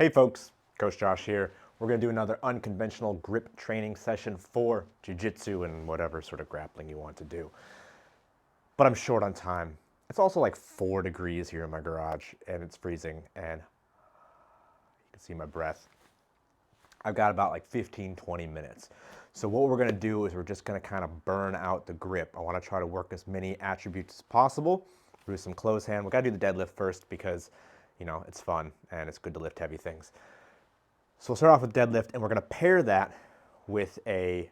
Hey folks, Coach Josh here. We're going to do another unconventional grip training session for Jiu Jitsu and whatever sort of grappling you want to do. But I'm short on time. It's also like 4 degrees here in my garage and it's freezing and you can see my breath. I've got about like 15-20 minutes. So what we're going to do is we're just going to kind of burn out the grip. I want to try to work as many attributes as possible. Do some close hand. We got to do the deadlift first because, you know, it's fun and it's good to lift heavy things. So we'll start off with deadlift and we're going to pair that with a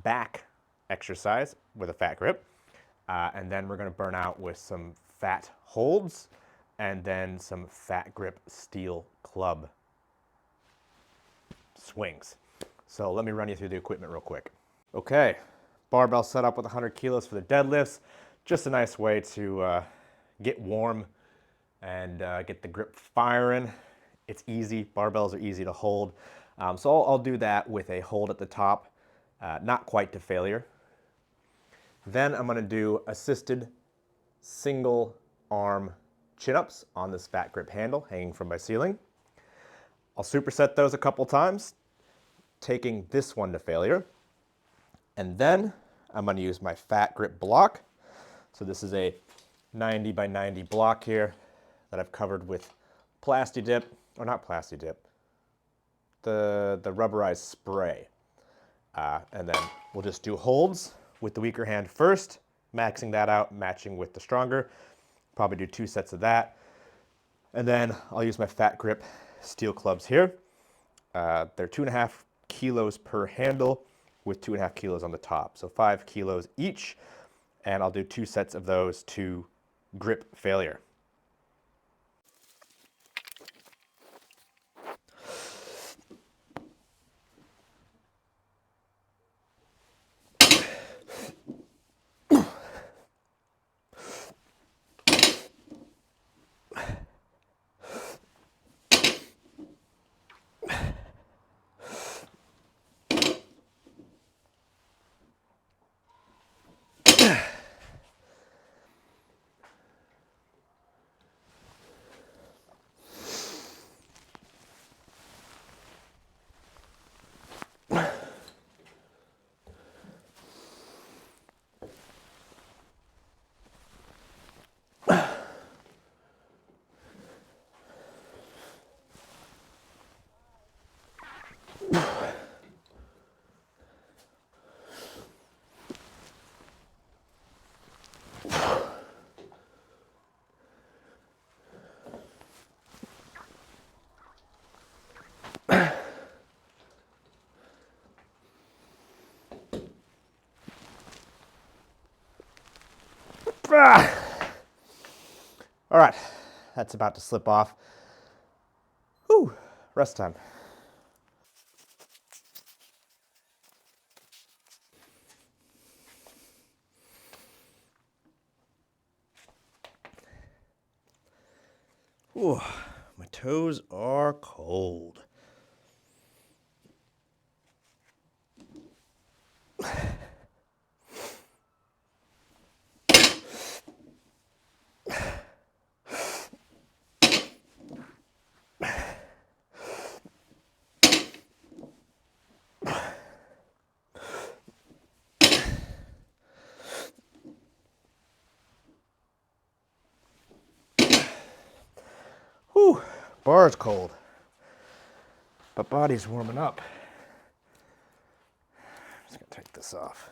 back exercise with a fat grip. And then we're going to burn out with some fat holds and then some fat grip steel club swings. So let me run you through the equipment real quick. Okay, barbell set up with 100 kilos for the deadlifts. Just a nice way to get warm and get the grip firing. It's easy, barbells are easy to hold. So I'll do that with a hold at the top, not quite to failure. Then I'm gonna do assisted single arm chin-ups on this fat grip handle hanging from my ceiling. I'll superset those a couple times, taking this one to failure. And then I'm gonna use my fat grip block. So this is a 90 by 90 block here that I've covered with Plasti Dip, or not Plasti Dip, the rubberized spray. And then we'll just do holds with the weaker hand first, maxing that out, matching with the stronger. Probably do 2 sets of that. And then I'll use my fat grip steel clubs here. They're 2.5 kilos per handle with 2.5 kilos on the top. So 5 kilos each. And I'll do 2 sets of those to grip failure. All right, that's about to slip off. Whew, rest time. Ooh, my toes are cold. Whew, bar's cold, but body's warming up. I'm just gonna take this off.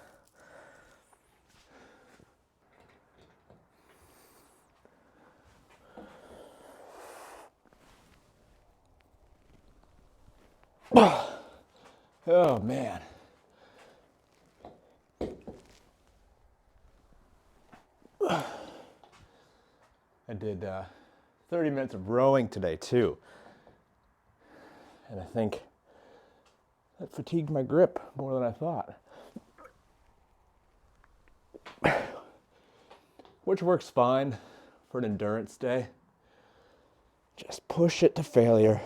Oh man. I did 30 minutes of rowing today too. And I think that fatigued my grip more than I thought. Which works fine for an endurance day. Just push it to failure.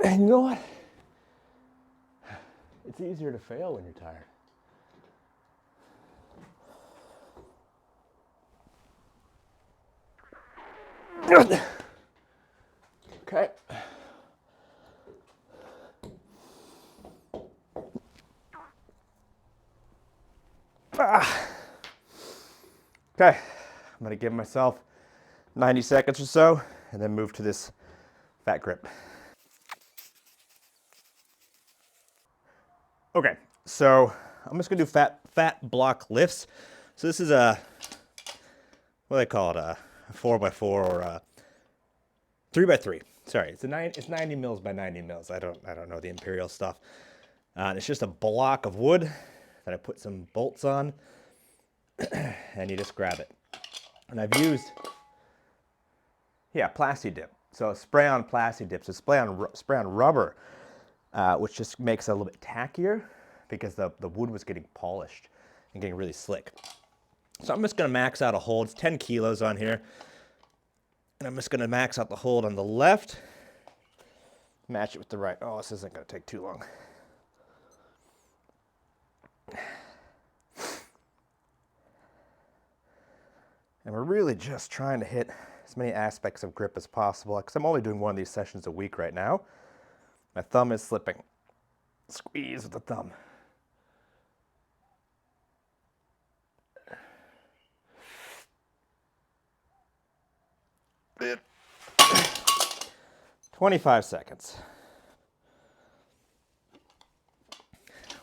And you know what? It's easier to fail when you're tired. Okay. Okay, I'm gonna give myself 90 seconds or so and then move to this fat grip. Okay, so I'm just gonna do fat block lifts. So this is a, what do they call it, a 4x4 or a 3x3. Sorry, it's 90 mils by 90 mils. I don't know the imperial stuff. It's just a block of wood that I put some bolts on, and you just grab it. And I've used, yeah, Plasti Dip. So spray on Plasti Dip. So spray on rubber, which just makes it a little bit tackier because the wood was getting polished and getting really slick. So I'm just gonna max out a hold. It's 10 kilos on here. And I'm just gonna max out the hold on the left, match it with the right. Oh, this isn't gonna take too long. And we're really just trying to hit as many aspects of grip as possible, because I'm only doing one of these sessions a week right now. My thumb is slipping. Squeeze with the thumb. Bit. 25 seconds.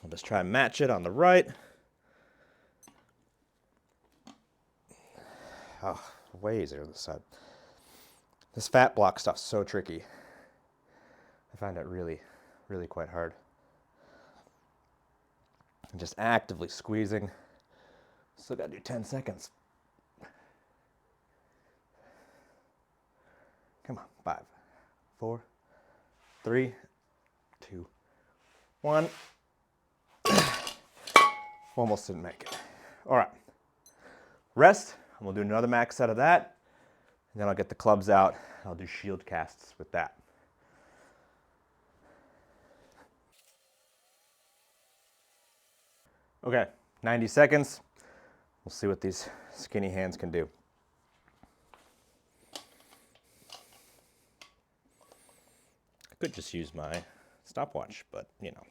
I'll just try and match it on the right. Oh, way easier on this side. This fat block stuff's so tricky. I find it really, really quite hard. I'm just actively squeezing. Still gotta do 10 seconds. Come on, 5, 4, 3, 2, 1. Almost didn't make it. All right, rest. And we'll do another max set of that. And then I'll get the clubs out. I'll do shield casts with that. Okay, 90 seconds. We'll see what these skinny hands can do. I could just use my stopwatch, but you know.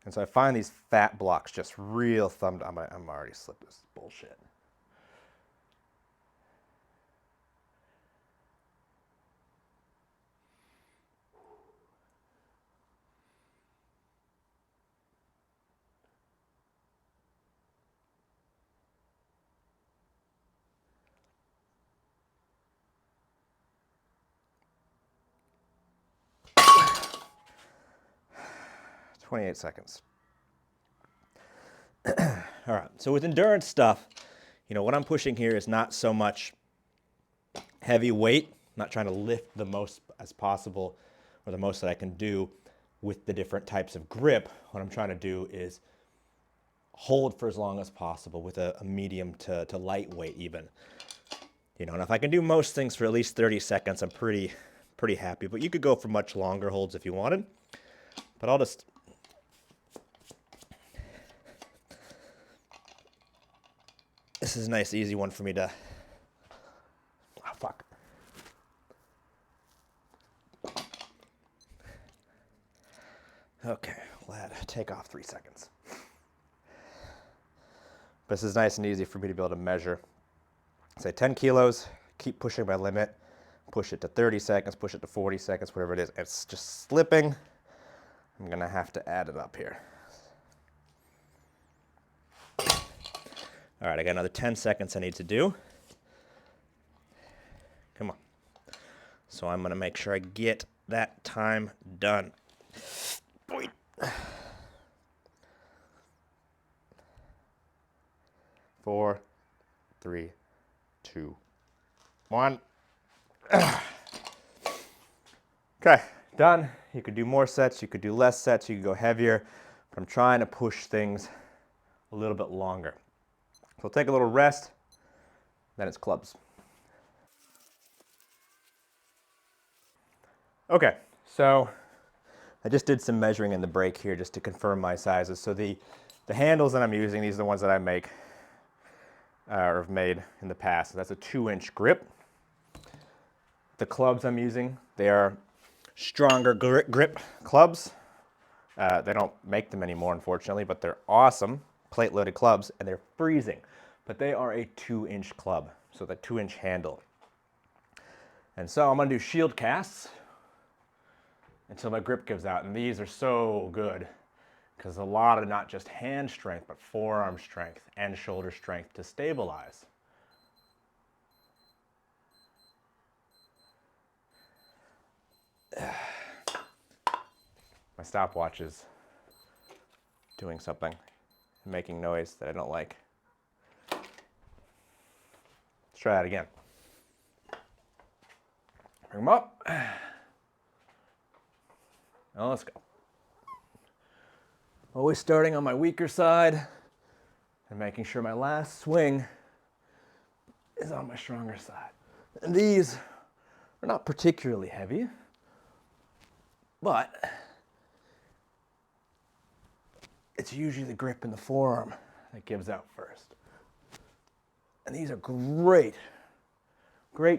And so I find these fat blocks just real thumbed. I'm already slipped. This is bullshit. "28 seconds. All right, so with endurance stuff, you know, what I'm pushing here is not so much heavy weight. I'm not trying to lift the most as possible or the most that I can do with the different types of grip. What I'm trying to do is hold for as long as possible with a medium to lightweight even. You know, and if I can do most things for at least 30 seconds, I'm pretty happy. But you could go for much longer holds if you wanted. But I'll just... This is a nice, easy one for me to... Oh, fuck. Okay, we'll take off 3 seconds. But this is nice and easy for me to be able to measure. Say 10 kilos, keep pushing my limit, push it to 30 seconds, push it to 40 seconds, whatever it is. It's just slipping. I'm gonna have to add it up here. All right, I got another 10 seconds I need to do. Come on. So I'm gonna make sure I get that time done. Wait. 4, 3, 2, 1. Okay, done. You could do more sets, you could do less sets, you could go heavier, but I'm trying to push things a little bit longer. So take a little rest, then it's clubs. Okay, so I just did some measuring in the break here just to confirm my sizes. So the handles that I'm using, these are the ones that I make. or have made in the past. So that's a 2-inch grip. The clubs I'm using, they are stronger grip clubs. They don't make them anymore, unfortunately, but they're awesome plate-loaded clubs, and they're freezing. But they are a 2-inch club, so the 2-inch handle. And so I'm gonna do shield casts until my grip gives out, and these are so good because a lot of not just hand strength, but forearm strength and shoulder strength to stabilize. My stopwatch is doing something, making noise that I don't like. Let's try that again. Bring them up. Now let's go. Always starting on my weaker side and making sure my last swing is on my stronger side. And these are not particularly heavy, but it's usually the grip in the forearm that gives out first. And these are great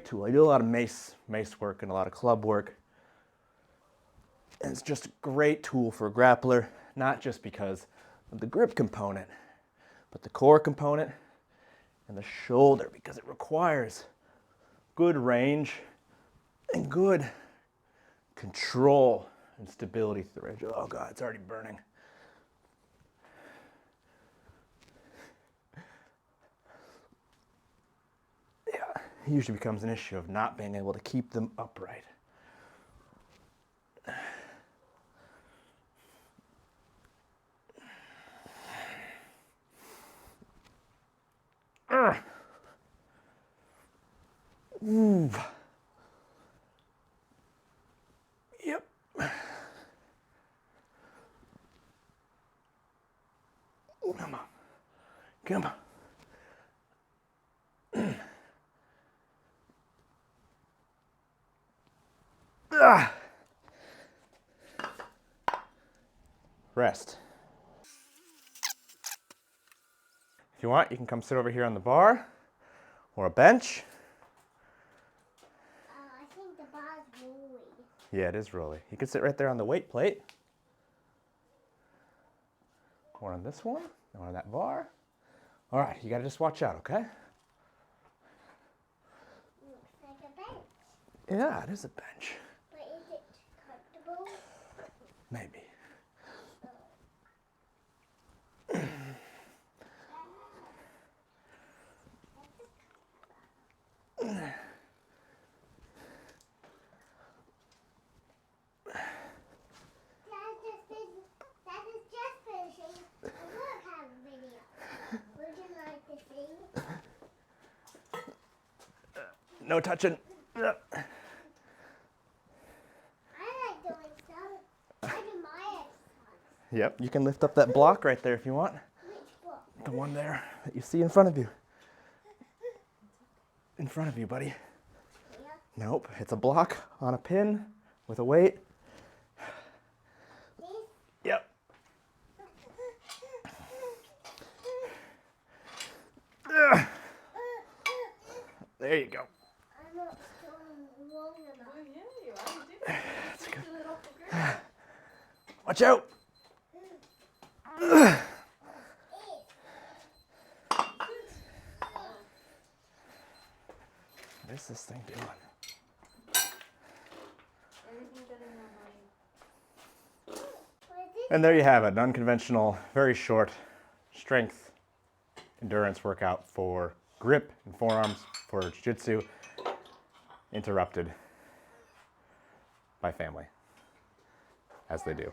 tool. I do a lot of mace work and a lot of club work. And it's just a great tool for a grappler, not just because of the grip component, but the core component and the shoulder, because it requires good range and good control and stability through the range. Oh God, it's already burning. Yeah, it usually becomes an issue of not being able to keep them upright. Ooh. Yep. Come on. Come on. Rest. If you want, you can come sit over here on the bar or a bench. I think the bar's rolly. Yeah, it is rolly. You can sit right there on the weight plate. Or on this one, or on that bar. All right, you gotta just watch out, okay? Looks like a bench. Yeah, it is a bench. But is it comfortable? Maybe. That is just finishing a workout video. Would you like to see? No touching. I like doing stuff. I do my exercise. Yep, you can lift up that block right there if you want. Which book? The one there that you see in front of you. In front of you, buddy. Yeah. Nope, it's a block on a pin with a weight. This? Yep. There you go. I'm not strong long enough. Oh, yeah, you are. You did it. That's good. Lift it off the ground. Watch out. What is this thing doing? Everything better than mine. And there you have it, an unconventional, very short strength endurance workout for grip and forearms for jiu-jitsu, interrupted by family, as they do.